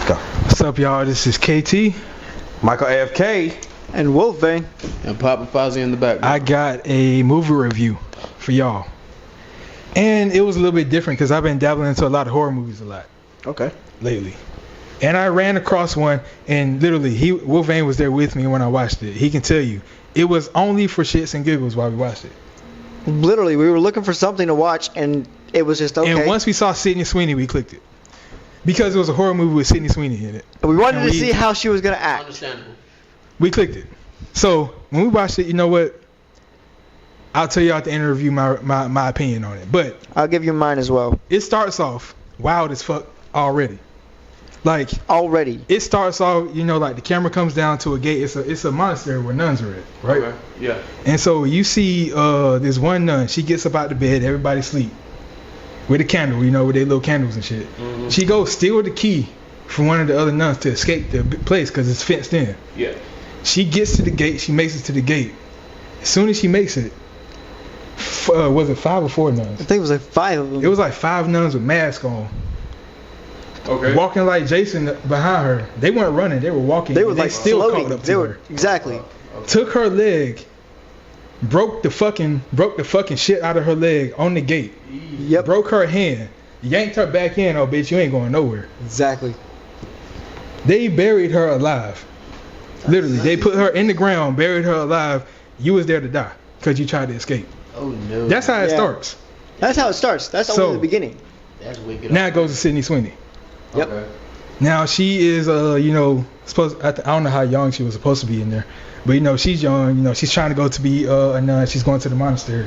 Go. What's up, y'all? This is KT. Michael AFK. And Wolfbang. And Papa Fozzie in the background. I got a movie review for y'all. And it was a little bit different because I've been dabbling into a lot of horror movies a lot. Okay. Lately. And I ran across one, and literally, Wolfbang was there with me when I watched it. He can tell you, it was only for shits and giggles while we watched it. Literally, we were looking for something to watch, and it was just okay. And once we saw Sydney Sweeney, we clicked it. Because it was a horror movie with Sydney Sweeney in it. We wanted to see how she was going to act. Understandable. We clicked it. So, when we watched it, you know what? I'll tell you at the end of the review my opinion on it. But I'll give you mine as well. it starts off wild as fuck already. Like, already. It starts off, you know, like the camera comes down to a gate. It's a monastery where nuns are at, right? Okay. Yeah. And so you see this one nun. She gets up out the bed. Everybody sleep. With a candle, you know, with their little candles and shit. Mm-hmm. She goes steal the key from one of the other nuns to escape the place because it's fenced in. Yeah. She gets to the gate. She makes it to the gate. As soon as she makes it, was it 5 or 4 nuns? I think it was like 5 of them. It was like 5 nuns with masks on. Okay. Walking like Jason behind her. They weren't running. They were walking. They were like still floating. caught up to They were her. exactly. Okay. Took her leg. Broke the fucking shit out of her leg on the gate. Yep. Broke her hand. Yanked her back in. Oh, bitch, you ain't going nowhere. Exactly. They buried her alive. Literally, they put her in the ground, buried her alive. You was there to die because you tried to escape. Oh no. That's how it Yeah. starts. That's how it starts. That's So- only the beginning. That's wicked. Now it goes to Sydney Sweeney. Yep. Okay. Now she is, you know, I don't know how young she was supposed to be in there, but you know she's young. You know she's trying to go to be a nun. She's going to the monastery,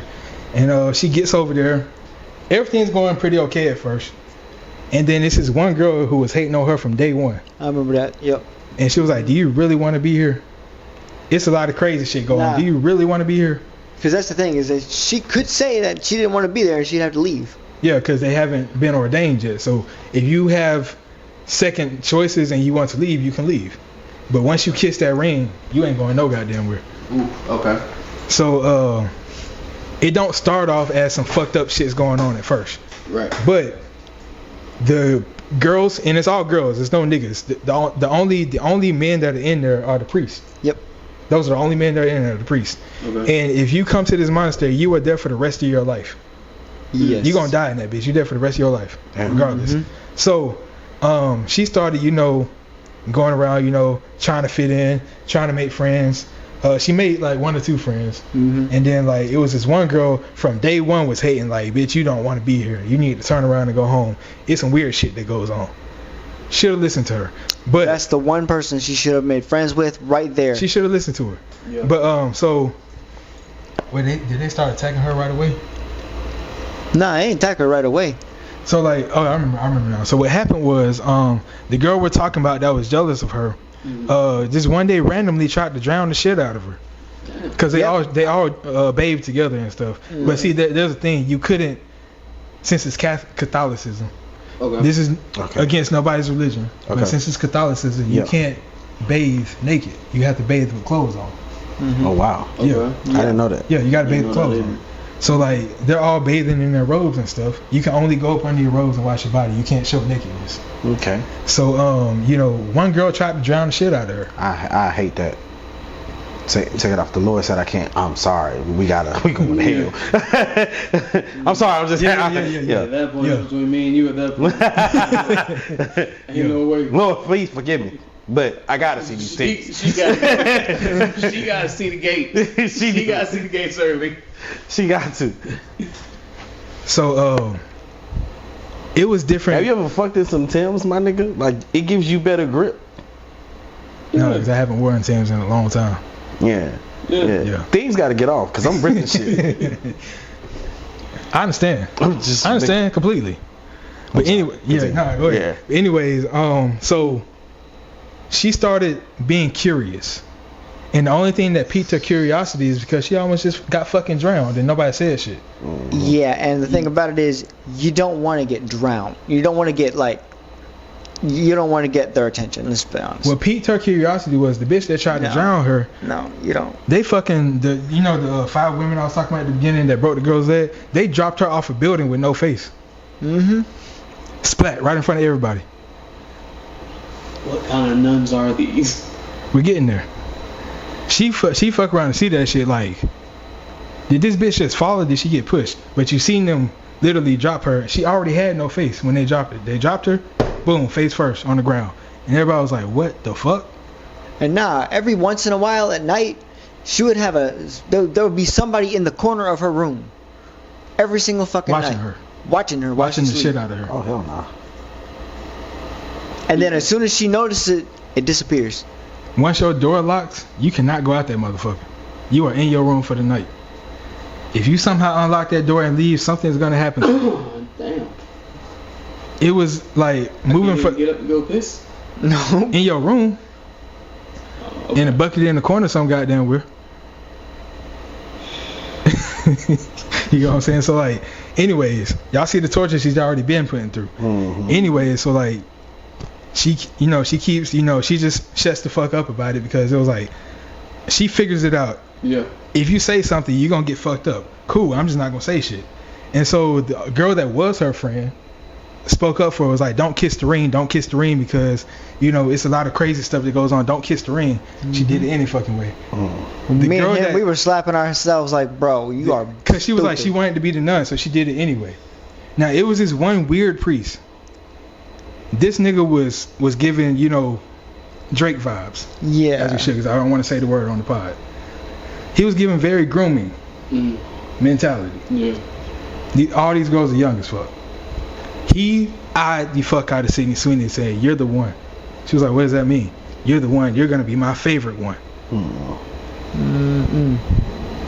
and she gets over there. Everything's going pretty okay at first, and then this is one girl who was hating on her from day one, I remember that. Yep. and she was like, "Do you really want to be here? It's a lot of crazy shit going on. Nah. Do you really want to be here?" Because that's the thing is that she could say that she didn't want to be there and she'd have to leave. Yeah, because they haven't been ordained yet. So if you have second choices and you want to leave, you can leave. But once you kiss that ring, you ain't going no goddamn where. Ooh, okay. So it don't start off as some fucked up shit's going on at first. Right. But the girls, and it's all girls, there's no niggas. The only men that are in there are the priests. Yep. Those are the only men that are in there, the priests. Okay. And if you come to this monastery, you are there for the rest of your life. Yes. You're going to die in that bitch. You're there for the rest of your life, regardless. Mhm. So she started, you know, going around, you know, trying to fit in, trying to make friends. She made like 1 or 2 friends. Mhm. And then like it was this one girl from day one was hating like, bitch, you don't want to be here. You need to turn around and go home. It's some weird shit that goes on. Should have listened to her. But That's the one person she should have made friends with right there. she should have listened to her. Yeah. But so did they start attacking her right away? Nah, I ain't attack her right away. So like, oh, I remember now. So what happened was, the girl we're talking about that was jealous of her, just one day randomly tried to drown the shit out of her, cause they all bathed together and stuff. But see, there's a thing you couldn't, since it's Catholicism. Okay. This is Okay. against nobody's religion. Okay. But since it's Catholicism, you Yeah. can't bathe naked. You have to bathe with clothes on. Oh wow. Okay. Yeah. I didn't know that. Yeah, you gotta bathe know with that clothes either. on. So like they're all bathing in their robes and stuff. You can only go up under your robes and wash your body. You can't show nakedness. Okay. So you know, one girl tried to drown the shit out of her. I hate that. Take it off. The Lord said I can't. I'm sorry. We going to hell. I'm sorry. I'm just Yeah. At that point, Yeah. it was between me and you at that point. Ain't no way. Lord, please forgive me. But I gotta see these things. She got to see the gate. She got to see the gate serving. She got to. So it was different. Have you ever fucked in some Timbs, my nigga? Like it gives you better grip. No, because I haven't worn Timbs in a long time. Yeah. Yeah. Things got to get off because I'm ripping shit. I understand. I'm just. I understand completely. But anyway, yeah, Continue. no, go ahead. Yeah. Anyways, so she started being curious. And the only thing that piqued her curiosity is because she almost just got fucking drowned and nobody said shit. Yeah, and the thing about it is, you don't want to get drowned. You don't want to get you don't want to get their attention. Let's be honest. What piqued her curiosity was the bitch that tried to No. drown her. No, you don't. They fucking the 5 women I was talking about at the beginning that broke the girl's leg. They dropped her off a building with no face. Mm-hmm. Splat right in front of everybody. What kind of nuns are these? We're getting there. She fuck around and see that shit like, did this bitch just fall or did she get pushed? But you seen them literally drop her. She already had no face when they dropped it. They dropped her, boom, face first on the ground. And everybody was like, what the fuck? And every once in a while at night, she would have there would be somebody in the corner of her room. Every single fucking Watching night. her. Watching her. Watching the sleep. shit out of her. Oh hell no. And then as soon as she notices it, it disappears. Once your door locks, you cannot go out that motherfucker. You are in your room for the night. If you somehow unlock that door and leave, something's gonna happen. Oh, damn. It was like moving from get up and go piss. No. in your room, Okay. in a bucket in the corner, some goddamn where. You know what I'm saying? So like, anyways, y'all see the torture she's already been putting through. Mm-hmm. Anyways, so like, she keeps, she just shuts the fuck up about it because it was like, she figures it out. Yeah. If you say something, you're gonna get fucked up. Cool, I'm just not gonna say shit. And so the girl that was her friend spoke up for her, was like, don't kiss the ring because, it's a lot of crazy stuff that goes on. Don't kiss the ring. Mm-hmm. She did it any fucking way. Mm-hmm. The Me girl and him, we were slapping ourselves like, bro, you are. Because she was like, she wanted to be the nun, so she did it anyway. Now, it was this one weird priest. This nigga was giving, Drake vibes. Yeah. As we should, because I don't want to say the word on the pod. He was giving very grooming mentality. Yeah. All these girls are young as fuck. He eyed the fuck out of Sydney Sweeney and said, you're the one. She was like, what does that mean? You're the one. You're going to be my favorite one. Mm-mm.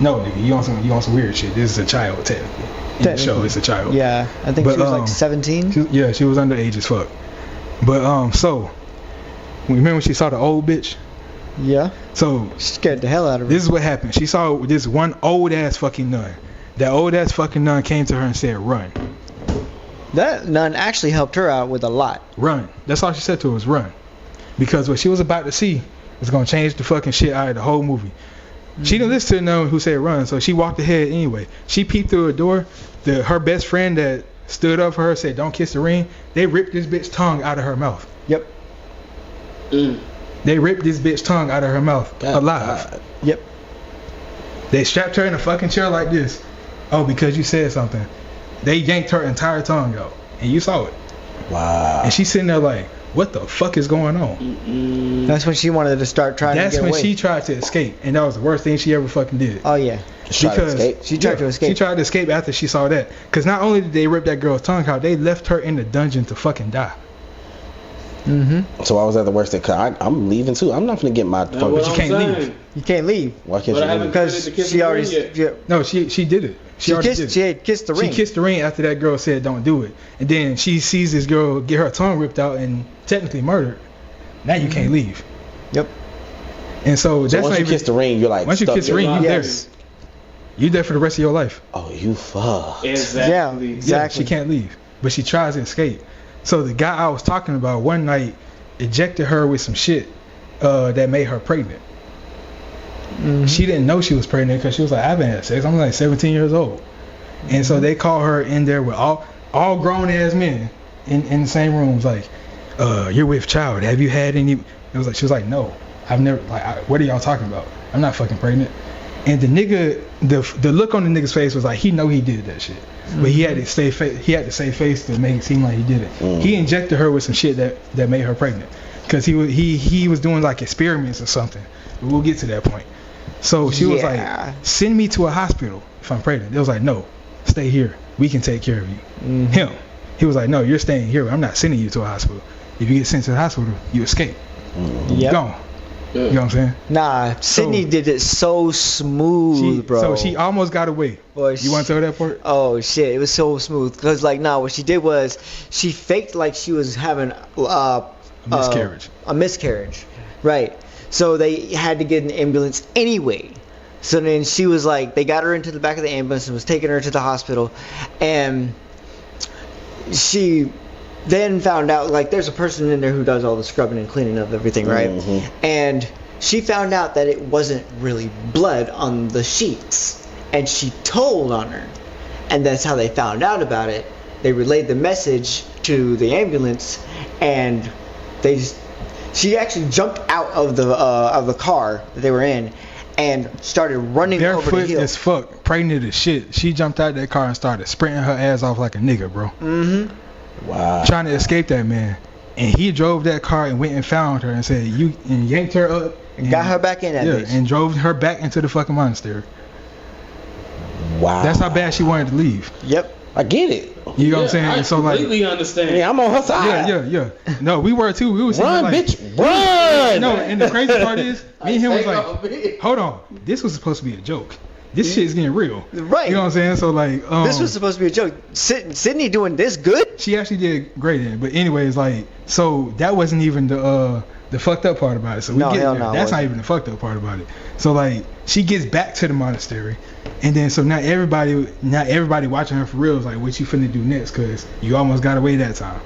No, nigga, you on some weird shit. This is a child, technically. In the show, it's a child. Yeah, I think she was like 17. She was underage as fuck. But, so, remember when she saw the old bitch? Yeah. So, She scared the hell out of her. this is what happened. She saw this one old ass fucking nun. That old ass fucking nun came to her and said, run. That nun actually helped her out with a lot. Run. That's all she said to her was run. Because what she was about to see was going to change the fucking shit out of the whole movie. She didn't listen to the nun who said run, so she walked ahead anyway. She peeped through a door. Her best friend that stood up for her said, don't kiss the ring. They ripped this bitch tongue out of her mouth. Yep. They ripped this bitch tongue out of her mouth alive. God. Yep. They strapped her in a fucking chair like this. Oh, because you said something. They yanked her entire tongue out. And you saw it. Wow. And she's sitting there like, what the fuck is going on? That's when she wanted to start trying to get away. That's when she tried to escape. And that was the worst thing she ever fucking did. Oh, yeah. Because She tried to escape. She tried to escape after she saw that. Because not only did they rip that girl's tongue out, they left her in the dungeon to fucking die. Mm-hmm. So why was that the worst thing? Cause I'm leaving too. I'm not gonna get my. That's But what you I'm can't saying. leave. You can't leave. Why can't But I you? haven't Leave? Because committed to kissing she the already. ring yet. Yeah. No, she did it. She already did it. She had kissed the ring. She kissed the ring after that girl said don't do it. And then she sees this girl get her tongue ripped out and technically murdered. Now you can't leave. Yep. And so, So that's once not you even, kiss the ring, you're like. once you stuck kiss the there. ring, you Yes. there. You there for the rest of your life. Oh, you fuck. Exactly. Yeah, Yeah, exactly. she can't leave. But she tries to escape. So the guy I was talking about one night ejected her with some shit that made her pregnant. Mhm. She didn't know she was pregnant because she was like, I haven't had sex. I'm like 17 years old. And so they call her in there with all grown ass men in the same rooms like, you're with child. Have you had any? It was like, she was like, no, I've never. Like, what are y'all talking about? I'm not fucking pregnant. And the nigga, the look on the nigga's face was like, he know he did that shit, but he had to stay he had to save face to make it seem like he did it. He injected her with some shit that made her pregnant because he was doing like experiments or something. We'll get to that point. So she was Yeah. like, send me to a hospital if I'm pregnant. They was like, no, stay here. We can take care of you. Mhm. Him. He was like, no, you're staying here. I'm not sending you to a hospital. If you get sent to the hospital, you escape. Yep. Gone. You know what I'm saying? Nah, Sydney did it so smooth, bro. So she almost got away. Boy, You want to tell that part? Oh shit, it was so smooth. Cause like, nah, what she did was she faked like she was having Miscarriage. a miscarriage, right? So they had to get an ambulance anyway. So then she was like, they got her into the back of the ambulance and was taking her to the hospital, and she then found out like there's a person in there who does all the scrubbing and cleaning of everything, right? And she found out that it wasn't really blood on the sheets, and she told on her, and that's how they found out about it. They relayed the message to the ambulance, and She actually jumped out of the car that they were in and started running over the Barefoot hill. as fuck, pregnant as shit. She jumped out that car and started sprinting her ass off like a nigga, bro. Mm-hmm. Wow. Trying to escape that man. And he drove that car and went and found her and said, and yanked her up. And Got her back in that bitch. and drove her back into the fucking monastery. Wow. That's how bad she wanted to leave. Yep. I get it. You know what I'm saying? I And so like, completely understand. Yeah, I'm on her side. yeah. No, we were too. We was Run, like, bitch, run. No, and the crazy part is, me and him was Take off, like, bitch. hold on, this was supposed to be a joke. This shit's getting real. Right. You know what I'm saying? So like, This was supposed to be a joke. Sydney doing this good? she actually did great in it. But anyways, like, so that wasn't even the fucked up part about it. So we No, get hell there. no, it That's not wasn't. even the fucked up part about it. So like, she gets back to the monastery, and then so now everybody watching her for real is like, what you finna do next? Cause you almost got away that time.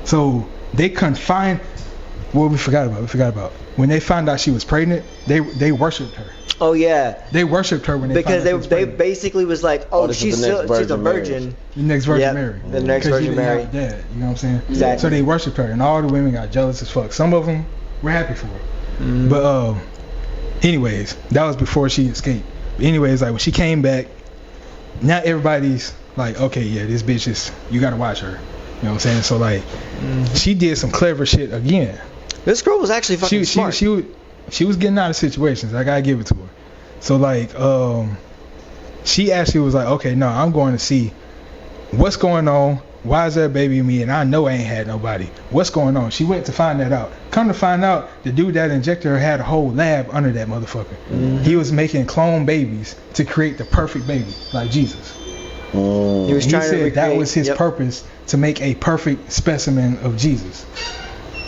So they confined. What we forgot about when they found out she was pregnant, they worshipped her. Oh yeah. They worshipped her when they Because found out she was they pregnant. basically was like, oh, this is she's the next a Virgin Mary. virgin. The next Virgin Yep, Mary. the next 'Cause Virgin she didn't Mary. have a dad, you know what I'm saying? Exactly. So they worshipped her, and all the women got jealous as fuck. Some of them were happy for her. Mm-hmm. But anyways, that was before she escaped. But anyways, like when she came back, now everybody's like, okay, yeah, this bitch is, you gotta watch her. You know what I'm saying? So like, she did some clever shit again. This girl was actually fucking smart. She was getting out of situations. I gotta give it to her. So like, she actually was like, okay, no, I'm going to see what's going on. Why is there a baby in me? And I know I ain't had nobody. What's going on? She went to find that out. Come to find out, the dude that injected her had a whole lab under that motherfucker. Mm-hmm. He was making clone babies to create the perfect baby, like Jesus. He was He trying to said recreate, that was his yep. purpose, to make a perfect specimen of Jesus.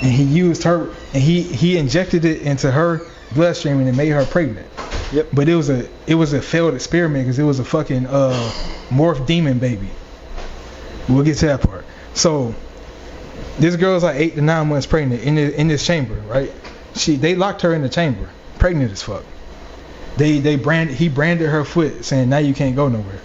And he used her, and he injected it into her bloodstream, and it made her pregnant. Yep. But it was a failed experiment because it was a fucking morph demon baby. We'll get to that part. So this girl's like 8 to 9 months pregnant in this chamber, right? They locked her in the chamber, pregnant as fuck. He branded her foot, saying now you can't go nowhere.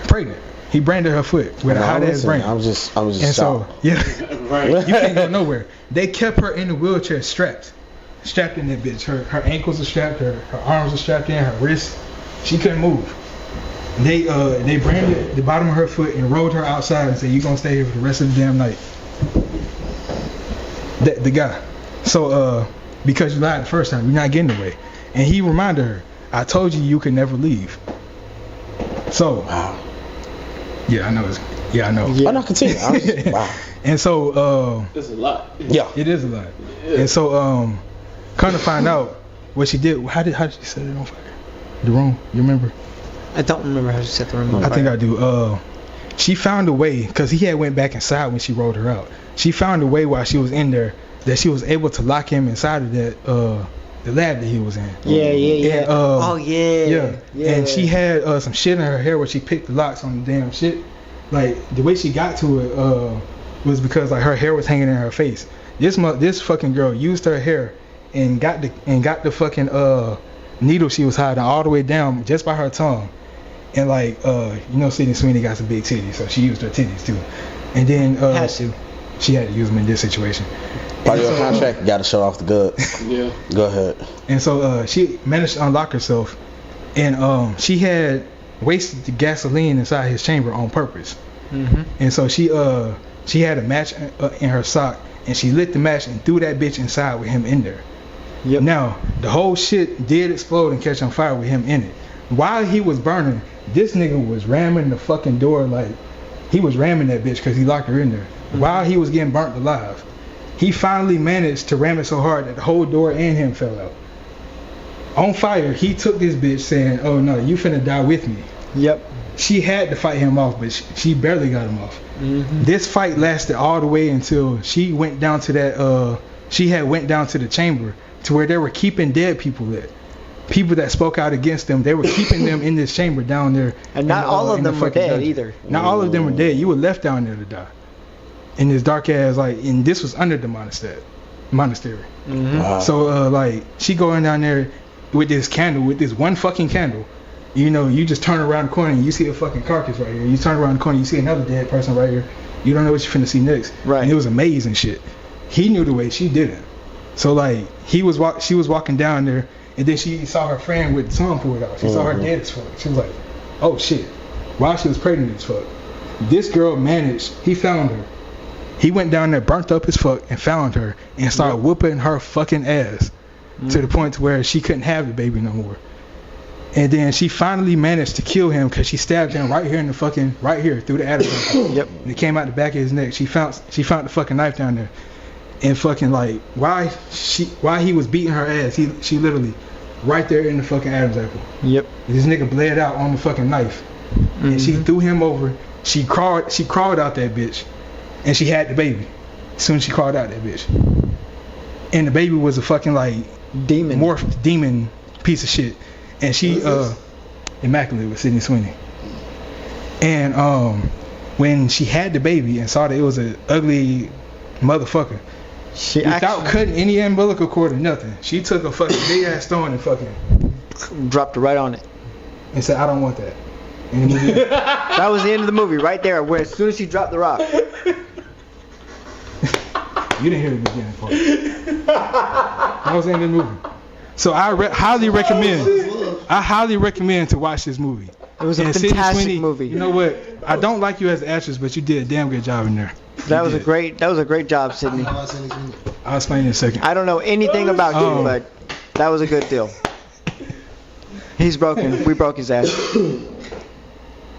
Pregnant. He branded her foot with a hot ass brand. I'm just And so shocked. yeah, Right. you can't go nowhere. They kept her in the wheelchair strapped in that bitch. Her ankles are strapped, her arms are strapped in, her wrists. She couldn't move. They branded the bottom of her foot and rolled her outside and said, "You gonna stay here for the rest of the damn night." The guy. So because you lied the first time, you're not getting away. And he reminded her, "I told you could never leave." So Wow. yeah, I know. I know. Why not continue? Wow. And so It's a lot. Yeah. it is a lot. And so come to find out what she did. How did she set it on fire? The room, you remember? I don't remember how she set the room on I fire. think I do. She found a way, because he had went back inside when she rolled her out. She found a way while she was in there that she was able to lock him inside of that the lab that he was in. Yeah. And, Oh yeah. And she had some shit in her hair where she picked the locks on the damn shit. Like the way she got to it was because like her hair was hanging in her face. This fucking girl used her hair and got the fucking needle she was hiding all the way down just by her tongue. And like Sydney Sweeney got some big titties, so she used her titties too. And then Has to. she had to use them in this situation. Part of your contract, you got to show off the good. Yeah. Go ahead. And so she managed to unlock herself, and she had wasted the gasoline inside his chamber on purpose. Mm-hmm. And so she had a match in her sock, and she lit the match and threw that bitch inside with him in there. Yep. Now the whole shit did explode and catch on fire with him in it. While he was burning, this nigga was ramming the fucking door, like he was ramming that bitch because he locked her in there. Mm-hmm. While he was getting burnt alive, he finally managed to ram it so hard that the whole door and him fell out. On fire, he took this bitch saying, "Oh no, you finna die with me." Yep. She had to fight him off, but she barely got him off. Mm-hmm. This fight lasted all the way until she went down to that. She had went down to the chamber to where they were keeping dead people there. People that spoke out against them, they were keeping them in this chamber down there. And not all of them were dead either. Not all of them were dead. You were left down there to die. In this dark ass, and this was under the monastery. Mm-hmm. Wow. So like she going down there with this one fucking candle. You just turn around the corner and you see a fucking carcass right here. You turn around the corner, you see another dead person right here. You don't know what you're finna see next. Right. And it was amazing shit. He knew the way, she didn't. So like she was walking down there, and then she saw her friend with the swimming pool out. She saw her dead as fuck. She was like, oh shit. While she was pregnant as fuck. This girl managed. He found her. He went down there, burnt up as fuck, and found her and started whooping her fucking ass to the point to where she couldn't have the baby no more. And then she finally managed to kill him because she stabbed him right here in the fucking through the abdomen. Yep. And it came out the back of his neck. She found the fucking knife down there, and fucking like while he was beating her ass, she literally right there in the fucking Adam's apple. Yep. And this nigga bled out on the fucking knife, and she threw him over. She crawled out that bitch, and she had the baby. As soon as she crawled out that bitch, and the baby was a fucking like Demon. morphed demon piece of shit. And she Immaculate with Sydney Sweeney. And when she had the baby and saw that it was an ugly motherfucker, without cutting any umbilical cord or nothing, she took a fucking big ass stone and fucking dropped it right on it and said, I don't want that. And that was the end of the movie right there, where as soon as she dropped the rock. You didn't hear the beginning part. That was the end of the movie. So I highly recommend to watch this movie. It was a Sydney fantastic Sweeney, movie. You know what? I don't like you as an actress, but you did a damn good job in there. That was a great job, Sydney. I'll explain in a second. I don't know anything about you, but that was a good deal. He's broken. We broke his ass.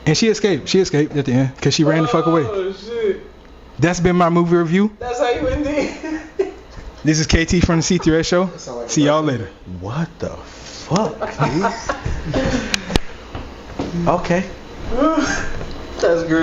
And she escaped. She escaped at the end because she ran the fuck away. Oh shit. That's been my movie review. That's how you ended. This is KT from the C3S show. See y'all later. What the fuck? Okay. That's great.